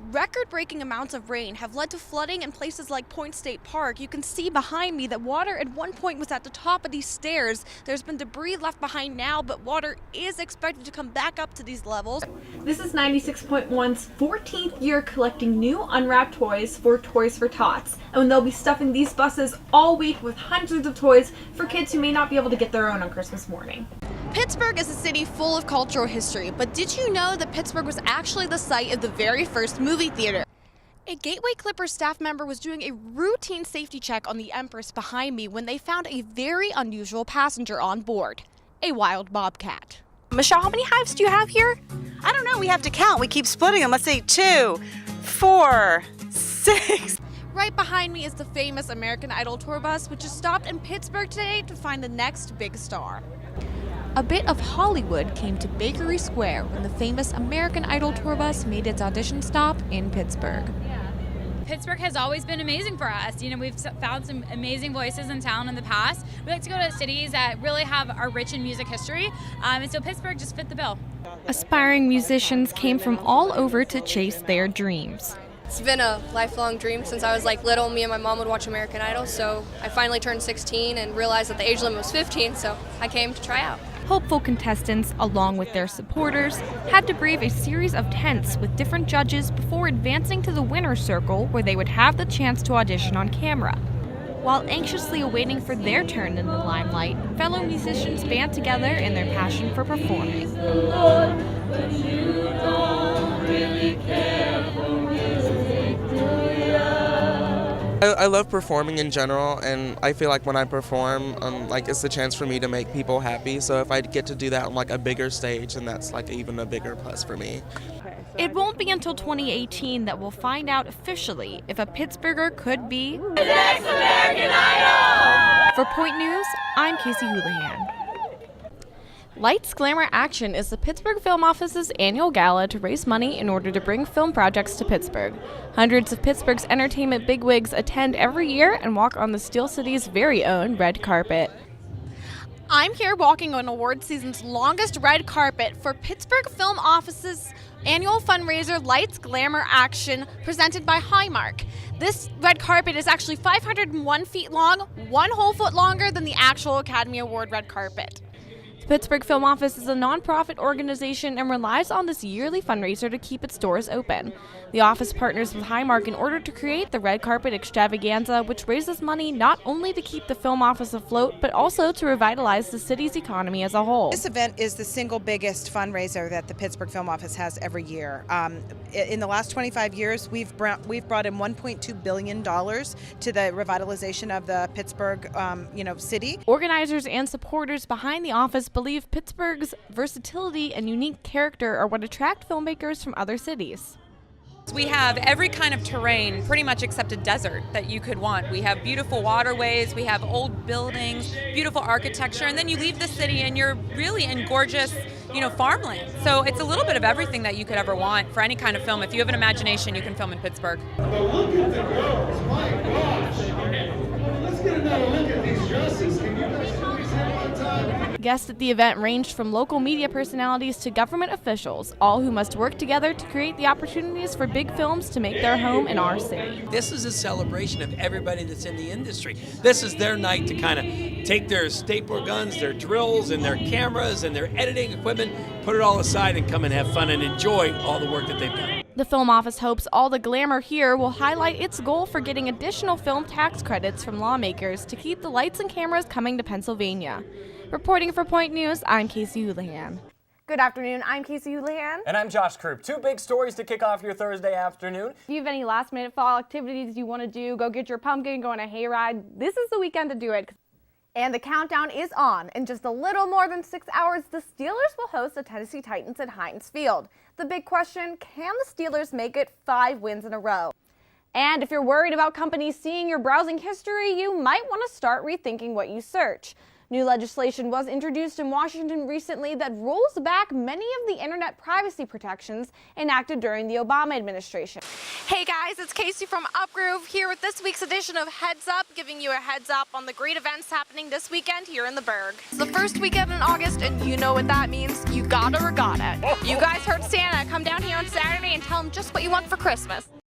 Record-breaking amounts of rain have led to flooding in places like Point State Park. You can see behind me that water at one point was at the top of these stairs. There's been debris left behind now, but water is expected to come back up to these levels. This is 96.1's 14th year collecting new unwrapped toys for Toys for Tots. And they'll be stuffing these buses all week with hundreds of toys for kids who may not be able to get their own on Christmas morning. Pittsburgh is a city full of cultural history, but did you know that Pittsburgh was actually the site of the very first movie theater? A Gateway Clippers staff member was doing a routine safety check on the Empress behind me when they found a very unusual passenger on board, a wild bobcat. Michelle, how many hives do you have here? I don't know, we have to count. We keep splitting them. Let's see, 2, 4, 6. Right behind me is the famous American Idol tour bus, which is stopped in Pittsburgh today to find the next big star. A bit of Hollywood came to Bakery Square when the famous American Idol tour bus made its audition stop in Pittsburgh. Pittsburgh has always been amazing for us. You know, we've found some amazing voices in town in the past. We like to go to cities that really are rich in music history, and so Pittsburgh just fit the bill. Aspiring musicians came from all over to chase their dreams. It's been a lifelong dream since I was little. Me and my mom would watch American Idol, so I finally turned 16 and realized that the age limit was 15, so I came to try out. Hopeful contestants, along with their supporters, had to brave a series of tents with different judges before advancing to the winner's circle where they would have the chance to audition on camera. While anxiously awaiting for their turn in the limelight, fellow musicians band together in their passion for performing. I love performing in general, and I feel like when I perform, it's the chance for me to make people happy. So if I get to do that on a bigger stage, then that's even a bigger plus for me. It won't be until 2018 that we'll find out officially if a Pittsburgher could be the next American Idol! For Point News, I'm Casey Hoolahan. Lights, Glamour, Action is the Pittsburgh Film Office's annual gala to raise money in order to bring film projects to Pittsburgh. Hundreds of Pittsburgh's entertainment bigwigs attend every year and walk on the Steel City's very own red carpet. I'm here walking on award season's longest red carpet for Pittsburgh Film Office's annual fundraiser Lights, Glamour, Action, presented by Highmark. This red carpet is actually 501 feet long, 1 whole foot longer than the actual Academy Award red carpet. The Pittsburgh Film Office is a nonprofit organization and relies on this yearly fundraiser to keep its doors open. The office partners with Highmark in order to create the Red Carpet Extravaganza, which raises money not only to keep the film office afloat, but also to revitalize the city's economy as a whole. This event is the single biggest fundraiser that the Pittsburgh Film Office has every year. In the last 25 years, we've brought in $1.2 billion to the revitalization of the Pittsburgh, city. Organizers and supporters behind the office believe Pittsburgh's versatility and unique character are what attract filmmakers from other cities. We have every kind of terrain, pretty much except a desert, that you could want. We have beautiful waterways, we have old buildings, beautiful architecture, and then you leave the city and you're really in gorgeous, farmland. So it's a little bit of everything that you could ever want for any kind of film. If you have an imagination, you can film in Pittsburgh. But look at the girls, my gosh! Let's get another look at these dresses. Can you guys do these here one time? Guests at the event ranged from local media personalities to government officials, all who must work together to create the opportunities for big films to make their home in our city. This is a celebration of everybody that's in the industry. This is their night to kind of take their stapler guns, their drills, and their cameras, and their editing equipment, put it all aside and come and have fun and enjoy all the work that they've done. The film office hopes all the glamour here will highlight its goal for getting additional film tax credits from lawmakers to keep the lights and cameras coming to Pennsylvania. Reporting for Point News, I'm Casey Hoolahan. Good afternoon, I'm Casey Hoolahan. And I'm Josh Krupp. 2 big stories to kick off your Thursday afternoon. If you have any last-minute fall activities you want to do, go get your pumpkin, go on a hayride, this is the weekend to do it. And the countdown is on. In just a little more than 6 hours, the Steelers will host the Tennessee Titans at Heinz Field. The big question, can the Steelers make it 5 wins in a row? And if you're worried about companies seeing your browsing history, you might want to start rethinking what you search. New legislation was introduced in Washington recently that rolls back many of the internet privacy protections enacted during the Obama administration. Hey guys, it's Casey from Upgroove here with this week's edition of Heads Up, giving you a heads up on the great events happening this weekend here in the Burgh. It's the first weekend in August, and you know what that means. You gotta regatta. You guys heard Santa come down here on Saturday and tell them just what you want for Christmas.